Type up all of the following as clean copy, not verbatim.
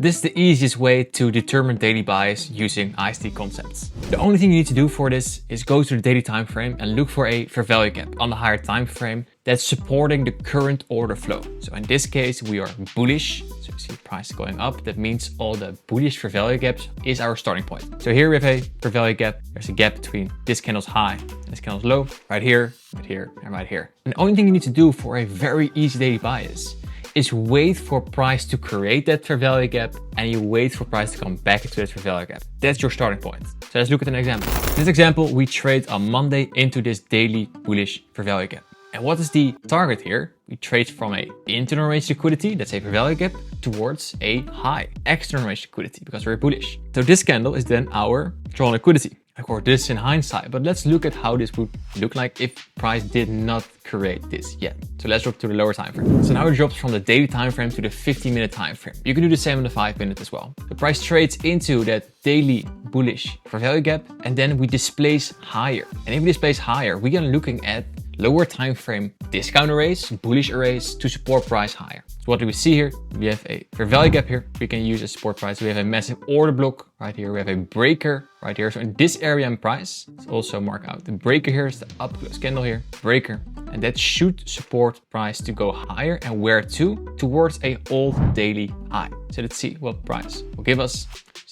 This is the easiest way to determine daily bias using IST concepts. The only thing you need to do for this is go to the daily time frame and look for a fair value gap on the higher time frame that's supporting the current order flow. So in this case, we are bullish. So you see price going up. That means all the bullish fair value gaps is our starting point. So here we have a fair value gap. There's a gap between this candle's high and this candle's low, right here, and right here. And the only thing you need to do for a very easy daily bias is wait for price to create that fair value gap, and you wait for price to come back into that fair value gap. That's your starting point. So let's look at an example. In this example, we trade on Monday into this daily bullish fair value gap. And what is the target here? We trade from a internal range liquidity, that's a fair value gap, towards a high external range liquidity because we're bullish. So this candle is then our drawn liquidity. Of course, this is in hindsight, but let's look at how this would look like if price did not create this yet. So let's drop to the lower time frame. So now it drops from the daily time frame to the 15-minute time frame. You can do the same on the 5-minute as well. The price trades into that daily bullish fair value gap, and then we displace higher. And if we displace higher, we are looking at lower time frame discount arrays, bullish arrays to support price higher. So what do we see here? We have a fair value gap here. We can use as support price. We have a massive order block right here. We have a breaker right here. So in this area in price, let's also mark out the breaker here is the up close candle here, breaker. And that should support price to go higher, and where to? Towards a old daily high. So let's see what price will give us.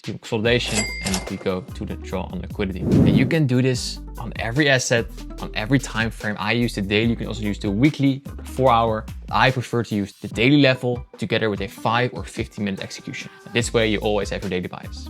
Consolidation, and we go to the draw on liquidity. And you can do this on every asset, on every time frame. I use the daily. You can also use the weekly, 4-hour. I prefer to use the daily level together with a 5 or 15-minute execution. This way you always have your daily bias.